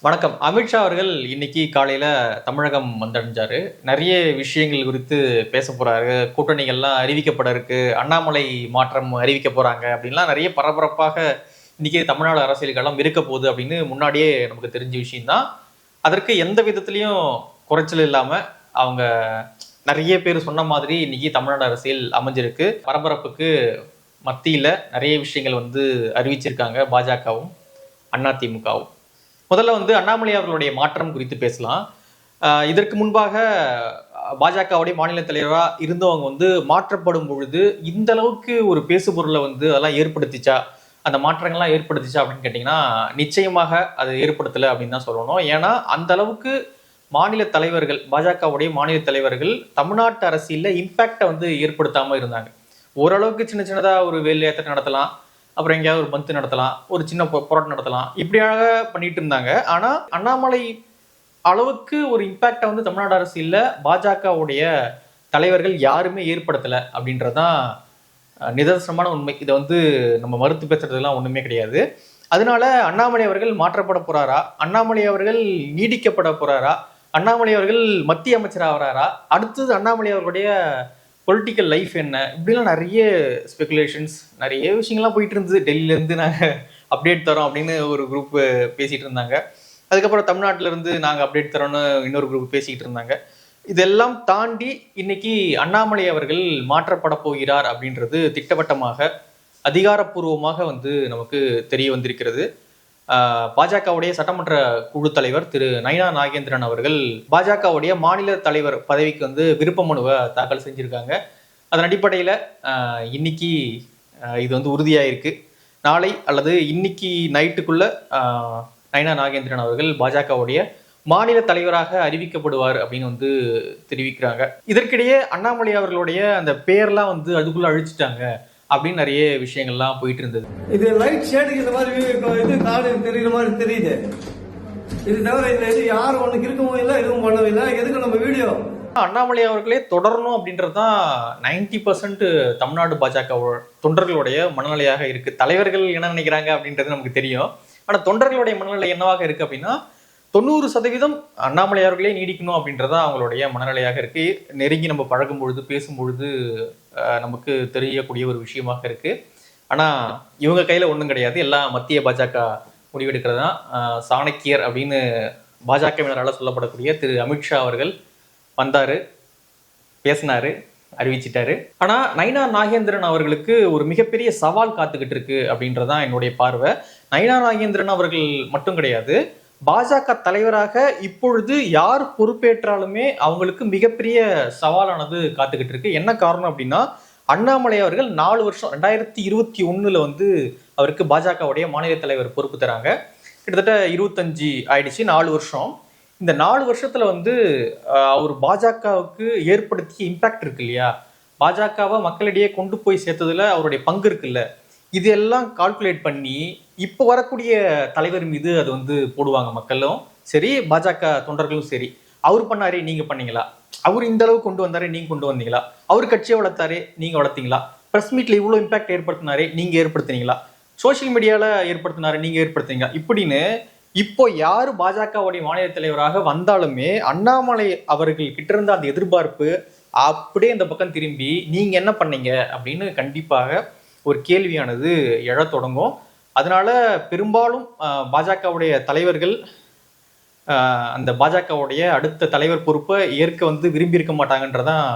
வணக்கம். அமித்ஷா அவர்கள் இன்னைக்கு காலையில தமிழகம் வந்தடைஞ்சாரு. நிறைய விஷயங்கள் குறித்து பேச போறாரு. கூட்டணிகள்லாம் அறிவிக்கப்பட இருக்கு. அண்ணாமலை மாற்றம் அறிவிக்க போறாங்க அப்படின்லாம் நிறைய பரபரப்பாக இன்னைக்கு தமிழ்நாடு அரசியல் களம் இருக்க போகுது அப்படின்னு முன்னாடியே நமக்கு தெரிஞ்ச விஷயம்தான். அதற்கு எந்த விதத்திலையும் குறைச்சல் இல்லாம அவங்க நிறைய பேர் சொன்ன மாதிரி இன்னைக்கு தமிழ்நாடு அரசியல் அமைஞ்சிருக்கு. பரபரப்புக்கு மத்தியில நிறைய விஷயங்கள் அறிவிச்சிருக்காங்க பாஜகவும் அதிமுகவும். முதல்ல அண்ணாமலை அவர்களுடைய மாற்றம் குறித்து பேசலாம். இதற்கு முன்பாக பாஜகவுடைய மாநில தலைவரா இருந்தவங்க மாற்றப்படும் பொழுது இந்த அளவுக்கு ஒரு பேசுபொருளை அதெல்லாம் ஏற்படுத்திச்சா, அந்த மாற்றங்கள்லாம் ஏற்படுத்திச்சா அப்படின்னு கேட்டிங்கன்னா நிச்சயமாக அது ஏற்படுத்தலை அப்படின்னு தான் சொல்லணும். ஏன்னா அந்த அளவுக்கு மாநில தலைவர்கள், பாஜகவுடைய மாநில தலைவர்கள் தமிழ்நாட்டு அரசியலில் இம்பேக்டை ஏற்படுத்தாமல் இருந்தாங்க. ஓரளவுக்கு சின்ன சின்னதாக ஒரு வேலை ஏற்ற நடத்தலாம், அப்புறம் எங்கேயாவது ஒரு பந்து நடத்தலாம், ஒரு சின்ன போராட்டம் நடத்தலாம், இப்படியாக பண்ணிட்டு இருந்தாங்க. ஆனா அண்ணாமலை அளவுக்கு ஒரு இம்பாக்டை தமிழ்நாடு அரசியல்ல பாஜகவுடைய தலைவர்கள் யாருமே ஏற்படுத்தலை அப்படின்றதான் நிதர்சனமான உண்மை. இதை நம்ம மறுத்து பேசுறதுலாம் ஒண்ணுமே கிடையாது. அதனால அண்ணாமலை அவர்கள் மாற்றப்பட போறாரா, அண்ணாமலை அவர்கள் நீடிக்கப்பட போறாரா, அண்ணாமலை அவர்கள் மத்திய அமைச்சர் ஆகிறாரா, அடுத்தது அண்ணாமலை அவர்களுடைய பொலிட்டிக்கல் லைஃப் என்ன, இப்படிலாம் நிறைய ஸ்பெகுலேஷன்ஸ், நிறைய விஷயங்கள்லாம் போயிட்டு இருந்தது. டெல்லியிலேருந்து நாங்கள் அப்டேட் தரோம் அப்படின்னு ஒரு குரூப் பேசிகிட்டு இருந்தாங்க. அதுக்கப்புறம் தமிழ்நாட்டிலேருந்து நாங்கள் அப்டேட் தரோன்னு இன்னொரு குரூப் பேசிக்கிட்டு இருந்தாங்க. இதெல்லாம் தாண்டி இன்னைக்கு அண்ணாமலை அவர்கள் மாற்றப்பட போகிறார் அப்படின்றது திட்டவட்டமாக அதிகாரப்பூர்வமாக நமக்கு தெரிய வந்திருக்கிறது. பாஜகவுடைய சட்டமன்ற குழு தலைவர் திரு நயினா நாகேந்திரன் அவர்கள் பாஜகவுடைய மாநில தலைவர் பதவிக்கு விருப்ப மனுவை தாக்கல் செஞ்சிருக்காங்க. அதன் அடிப்படையில் இன்னைக்கு இது உறுதியாயிருக்கு. நாளை அல்லது இன்னைக்கு நைட்டுக்குள்ள நயினா நாகேந்திரன் அவர்கள் பாஜகவுடைய மாநில தலைவராக அறிவிக்கப்படுவார் அப்படின்னு தெரிவிக்கிறாங்க. இதற்கிடையே அண்ணாமலை அவர்களுடைய அந்த பேர்லாம் அதுக்குள்ள அழிச்சிட்டாங்க அப்படின்னு நிறைய விஷயங்கள்லாம் போயிட்டு இருந்தது. இது லைட் ஷேடுக்கு இந்த மாதிரி இது காடு தெரியுற மாதிரி தெரியுது. இது தவிர இது யாரும் ஒண்ணு இருக்கவும் இல்லை, எதுவும் பண்ணவில்லை. எதுக்கு நம்ம வீடியோ? அண்ணாமலை அவர்களே தொடரணும் அப்படின்றதுதான் 90% தமிழ்நாடு பாஜக தொண்டர்களுடைய மனநிலையாக இருக்கு. தலைவர்கள் என்ன நினைக்கிறாங்க அப்படின்றது நமக்கு தெரியும். ஆனா தொண்டர்களுடைய மனநிலை என்னவாக இருக்கு அப்படின்னா 90% அண்ணாமலை அவர்களே நீடிக்கணும் அப்படின்றதா அவங்களுடைய மனநிலையாக இருக்கு. நெருங்கி நம்ம பழகும் பொழுது, பேசும் பொழுது நமக்கு தெரியக்கூடிய ஒரு விஷயமாக இருக்கு. ஆனா இவங்க கையில ஒன்றும் கிடையாது. எல்லாம் மத்திய பாஜக முடிவெடுக்கிறது தான். சாணக்கியர் அப்படின்னு பாஜகவினரால் சொல்லப்படக்கூடிய திரு அமித்ஷா அவர்கள் வந்தாரு, பேசினாரு, அறிவிச்சிட்டாரு. ஆனா நயினா நாகேந்திரன் அவர்களுக்கு ஒரு மிகப்பெரிய சவால் காத்துக்கிட்டு இருக்கு அப்படின்றதான் என்னுடைய பார்வை. நயினா நாகேந்திரன் அவர்கள் மட்டும் கிடையாது, பாஜக தலைவராக இப்பொழுது யார் பொறுப்பேற்றாலுமே அவங்களுக்கு மிகப்பெரிய சவாலானது காத்துக்கிட்டு இருக்கு. என்ன காரணம் அப்படின்னா, அண்ணாமலை அவர்கள் 4 வருஷம் 2021 அவருக்கு பாஜகவுடைய மாநில தலைவர் பொறுப்பு தராங்க. கிட்டத்தட்ட 25 ஆயிடுச்சு, 4 வருஷம். இந்த 4 வருஷத்துல அவர் பாஜகவுக்கு ஏற்படுத்திய இம்பாக்ட் இருக்கு இல்லையா, பாஜகவை மக்களிடையே கொண்டு போய் சேர்த்ததுல அவருடைய பங்கு இருக்குல்ல, இதெல்லாம் கால்குலேட் பண்ணி இப்போ வரக்கூடிய தலைவர் மீது அது போடுவாங்க. மக்களும் சரி, பாஜக தொண்டர்களும் சரி. அவர் பண்ணாரே, நீங்க பண்ணீங்களா? அவர் இந்த அளவு கொண்டு வந்தாரே, நீங்க கொண்டு வந்தீங்களா? அவர் கட்சியை வளர்த்தாரே, நீங்க வளர்த்தீங்களா? பிரஸ் மீட்ல இவ்வளவு இம்பாக்ட் ஏற்படுத்தினாரே, நீங்க ஏற்படுத்தினீங்களா? சோசியல் மீடியால ஏற்படுத்தினாரே, நீங்க ஏற்படுத்தினீங்களா? இப்படின்னு இப்போ யாரு பாஜகவுடைய மாநில தலைவராக வந்தாலுமே அண்ணாமலை அவர்கள் கிட்ட இருந்த அந்த எதிர்பார்ப்பு அப்படியே இந்த பக்கம் திரும்பி நீங்க என்ன பண்ணீங்க அப்படின்னு கண்டிப்பாக ஒரு கேள்வியானது எழத் தொடங்கும். அதனால பெரும்பாலும் பாஜகவுடைய தலைவர்கள் அந்த பாஜகவுடைய அடுத்த தலைவர் பொறுப்பை ஏற்க விரும்பி இருக்க மாட்டாங்கன்றதான்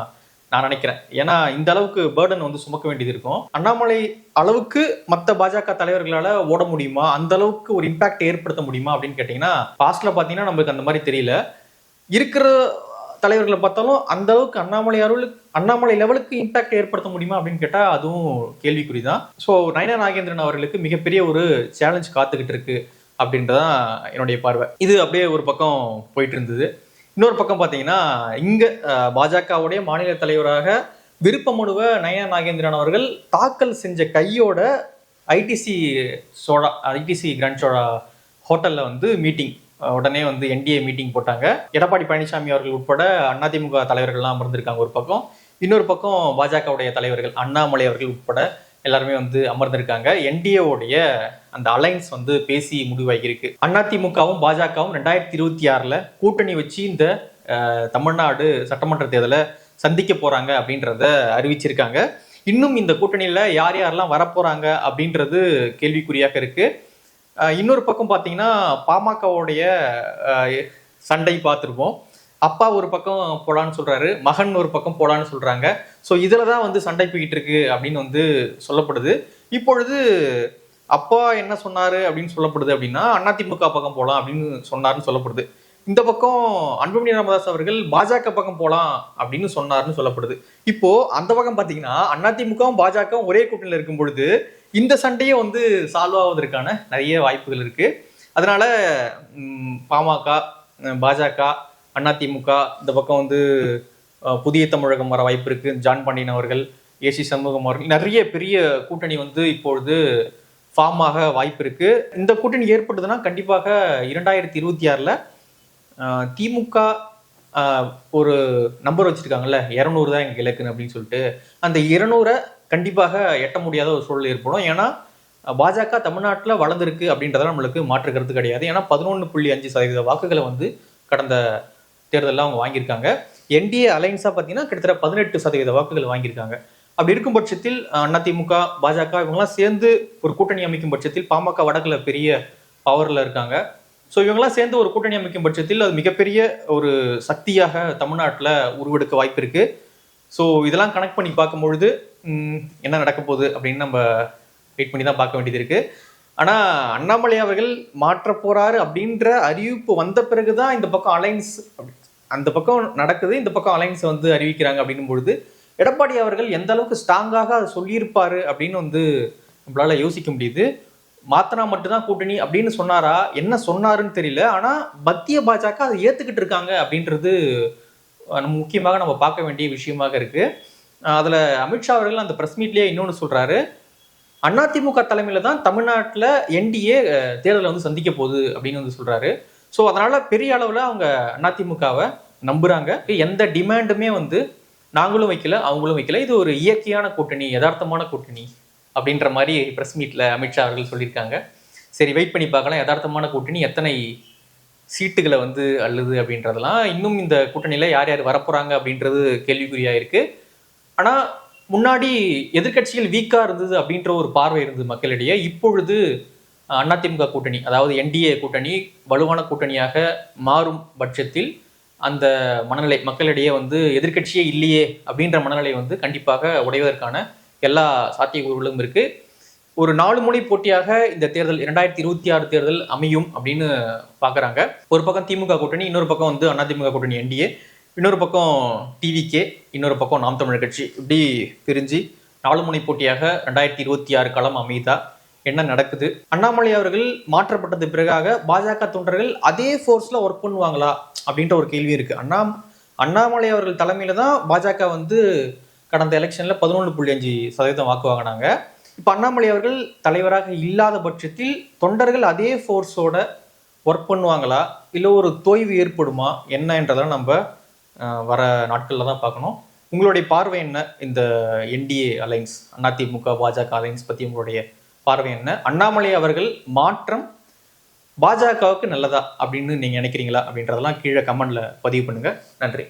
நான் நினைக்கிறேன். ஏன்னா இந்த அளவுக்கு பேர்டன் சுமக்க வேண்டியது இருக்கும். அண்ணாமலை அளவுக்கு மற்ற பாஜக தலைவர்களால ஓட முடியுமா, அந்த அளவுக்கு ஒரு இம்பாக்ட் ஏற்படுத்த முடியுமா அப்படின்னு கேட்டீங்கன்னா, பாஸ்ட்ல பாத்தீங்கன்னா நமக்கு அந்த மாதிரி தெரியல. இருக்கிற தலைவர்களை பார்த்தாலும் அந்த அளவுக்கு அண்ணாமலை லெவலுக்கு இம்பாக்ட் ஏற்படுத்த முடியுமா அப்படின்னு கேட்டா அதுவும் கேள்விக்குறிதான். ஸோ நயினா நாகேந்திரன் அவர்களுக்கு மிகப்பெரிய ஒரு சேலஞ்ச் காத்துக்கிட்டு இருக்கு அப்படின்றதான் என்னுடைய பார்வை. இது அப்படியே ஒரு பக்கம் போயிட்டு இருந்தது. இன்னொரு பக்கம் பார்த்தீங்கன்னா, இங்க பாஜகவுடைய மாநில தலைவராக விருப்ப மனுவை நயினா நாகேந்திரன் அவர்கள் தாக்கல் செஞ்ச கையோட ஐடிசி கிராண்ட் சோழா ஹோட்டல்ல மீட்டிங், உடனே என்டிஏ மீட்டிங் போட்டாங்க. எடப்பாடி பழனிசாமி அவர்கள் உட்பட அதிமுக தலைவர்கள்லாம் அமர்ந்திருக்காங்க ஒரு பக்கம். இன்னொரு பக்கம் பாஜகவுடைய தலைவர்கள் அண்ணாமலை அவர்கள் உட்பட எல்லாருமே வந்து அமர்ந்திருக்காங்க. என்டிஏவுடைய அந்த அலைன்ஸ் வந்து பேசி முடிவாகியிருக்கு. அதிமுகவும் பாஜகவும் 2026 கூட்டணி வச்சு இந்த தமிழ்நாடு சட்டமன்ற தேர்தலை சந்திக்க போறாங்க அப்படின்றத அறிவிச்சிருக்காங்க. இன்னும் இந்த கூட்டணியில யார் யாரெல்லாம் வரப்போறாங்க அப்படின்றது கேள்விக்குறியாக இருக்கு. இன்னொரு பக்கம் பார்த்தீங்கன்னா பாமகவுடைய சண்டை பார்த்துருப்போம். அப்பா ஒரு பக்கம் போலான்னு சொல்றாரு, மகன் ஒரு பக்கம் போலான்னு சொல்றாங்க. ஸோ இதில் தான் வந்து சண்டை போய்கிட்டு இருக்கு அப்படின்னு வந்து சொல்லப்படுது. இப்பொழுது அப்பா என்ன சொன்னாரு அப்படின்னு சொல்லப்படுது அப்படின்னா அதிமுக பக்கம் போகலாம் அப்படின்னு சொன்னாருன்னு சொல்லப்படுது. இந்த பக்கம் அன்புமணி ராமதாஸ் அவர்கள் பாஜக பக்கம் போகலாம் அப்படின்னு சொன்னாருன்னு சொல்லப்படுது. இப்போ அந்த பக்கம் பார்த்தீங்கன்னா அதிமுகவும் பாஜகவும் ஒரே கூட்டணியில் இருக்கும் பொழுது இந்த சண்டையே வந்து சால்வ் ஆவதற்கான நிறைய வாய்ப்புகள் இருக்கு. அதனால பாமக, பாஜக, அதிமுக, இந்த பக்கம் வந்து புதிய தமிழகம் வர வாய்ப்பு இருக்கு. ஜான் பாண்டியன் அவர்கள், ஏசி சண்முகம் அவர்கள், நிறைய பெரிய கூட்டணி வந்து இப்பொழுது ஃபார்ம் ஆக வாய்ப்பு இருக்கு. இந்த கூட்டணி ஏற்பட்டதுன்னா கண்டிப்பாக 2026 திமுக ஒரு நம்பர் வச்சிருக்காங்கல்ல, 200 தான் எங்க இலக்குன்னு அப்படின்னு சொல்லிட்டு, அந்த 200 கண்டிப்பாக எட்ட முடியாத ஒரு சூழல் ஏற்படும். ஏன்னா பாஜக தமிழ்நாட்டில் வளர்ந்துருக்கு அப்படின்றத நம்மளுக்கு மாற்று கருத்து கிடையாது. ஏன்னா 11.5% வாக்குகளை வந்து கடந்த தேர்தலில் அவங்க வாங்கியிருக்காங்க. என்டிஏ அலைன்ஸா பார்த்தீங்கன்னா கிட்டத்தட்ட 18% வாக்குகள் வாங்கியிருக்காங்க. அப்படி இருக்கும் பட்சத்தில் அதிமுக, பாஜக இவங்கெல்லாம் சேர்ந்து ஒரு கூட்டணி அமைக்கும் பட்சத்தில் பாமக வடக்குல பெரிய பவர்ல இருக்காங்க. ஸோ இவங்கெல்லாம் சேர்ந்து ஒரு கூட்டணி அமைக்கும் பட்சத்தில் அது மிகப்பெரிய ஒரு சக்தியாக தமிழ்நாட்டில் உருவெடுக்க வாய்ப்பு இருக்கு. ஸோ இதெல்லாம் கனெக்ட் பண்ணி பார்க்கும்பொழுது என்ன நடக்க போகுது அப்படின்னு நம்ம வெயிட் பண்ணி தான் பார்க்க வேண்டியது இருக்கு. ஆனா அண்ணாமலை அவர்கள் மாற்ற போறாரு அப்படின்ற அறிவிப்பு வந்த பிறகுதான் இந்த பக்கம் அலைன்ஸ் அந்த பக்கம் நடக்குது, இந்த பக்கம் அலைன்ஸ் வந்து அறிவிக்கிறாங்க அப்படின்னும் பொழுது எடப்பாடி அவர்கள் எந்த அளவுக்கு ஸ்ட்ராங்காக அதை சொல்லியிருப்பாரு அப்படின்னு வந்து நம்மளால யோசிக்க முடியுது. மாத்தனா மட்டும்தான் கூட்டணி அப்படின்னு சொன்னாரா, என்ன சொன்னாருன்னு தெரியல. ஆனா மத்திய பாஜக அதை ஏத்துக்கிட்டு இருக்காங்க அப்படின்றது முக்கியமாக நம்ம பார்க்க வேண்டிய விஷயமாக இருக்கு. அதுல அமித்ஷா அவர்கள் அந்த பிரஸ் மீட்லயே இன்னொன்னு சொல்றாரு, அதிமுக தலைமையில தான் தமிழ்நாட்டில் என்டிஏ தேர்தலை வந்து சந்திக்க போகுது அப்படின்னு வந்து சொல்றாரு. ஸோ அதனால பெரிய அளவுல அவங்க அதிமுகவை நம்புறாங்க. எந்த டிமாண்டுமே வந்து நாங்களும் வைக்கல, அவங்களும் வைக்கல, இது ஒரு இயற்கையான கூட்டணி, யதார்த்தமான கூட்டணி அப்படின்ற மாதிரி பிரஸ் மீட்ல அமித்ஷா அவர்கள் சொல்லியிருக்காங்க. சரி, வெயிட் பண்ணி பார்க்கலாம் யதார்த்தமான கூட்டணி எத்தனை சீட்டுகளை வந்து அள்ளுது அப்படின்றதெல்லாம். இன்னும் இந்த கூட்டணியில யார் யார் வரப்போறாங்க அப்படின்றது கேள்விக்குறியா இருக்கு. ஆனா முன்னாடி எதிர்கட்சிகள் வீக்கா இருந்தது அப்படின்ற ஒரு பார்வை இருந்தது மக்களிடையே. இப்பொழுது அதிமுக கூட்டணி, அதாவது என்டிஏ கூட்டணி வலுவான கூட்டணியாக மாறும் பட்சத்தில் அந்த மனநிலை மக்களிடையே வந்து எதிர்கட்சியே இல்லையே அப்படின்ற மனநிலை வந்து கண்டிப்பாக உடைவதற்கான எல்லா சாத்தியக்கூறுகளும் இருக்கு. ஒரு 4 முனை போட்டியாக இந்த தேர்தல் 2026 தேர்தல் அமையும் அப்படின்னு பாக்குறாங்க. ஒரு பக்கம் திமுக கூட்டணி, இன்னொரு பக்கம் வந்து அதிமுக கூட்டணி என்டிஏ, இன்னொரு பக்கம் டிவிகே, இன்னொரு பக்கம் நாம் தமிழர் கட்சி, இப்படி பிரிஞ்சு 4 முனை போட்டியாக 2026 களம் அமைதா, என்ன நடக்குது? அண்ணாமலை அவர்கள் மாற்றப்பட்டது பிறகாக பாஜக தொண்டர்கள் அதே ஃபோர்ஸ்ல ஒர்க் பண்ணுவாங்களா அப்படின்ற ஒரு கேள்வி இருக்கு. அண்ணாமலை அவர்கள் தலைமையில தான் பாஜக வந்து கடந்த எலெக்ஷன்ல 11.5% வாக்கு வாங்கினாங்க. இப்ப அண்ணாமலை அவர்கள் தலைவராக இல்லாத பட்சத்தில் தொண்டர்கள் அதே ஃபோர்ஸோட ஒர்க் பண்ணுவாங்களா, இல்லை ஒரு தொய்வு ஏற்படுமா என்னன்றதெல்லாம் நம்ம வர நாட்கள்ல தான் பார்க்கணும். உங்களுடைய பார்வை என்ன இந்த NDA alliance, AIADMK BJP alliance பத்தி உங்களுடைய பார்வை என்ன? அண்ணாமலை அவர்கள் மாற்றம் பாஜகவுக்கு நல்லதா அப்படின்னு நீங்க நினைக்கிறீங்களா அப்படின்றதெல்லாம் கீழே கமெண்ட்ல பதிவு பண்ணுங்க. நன்றி.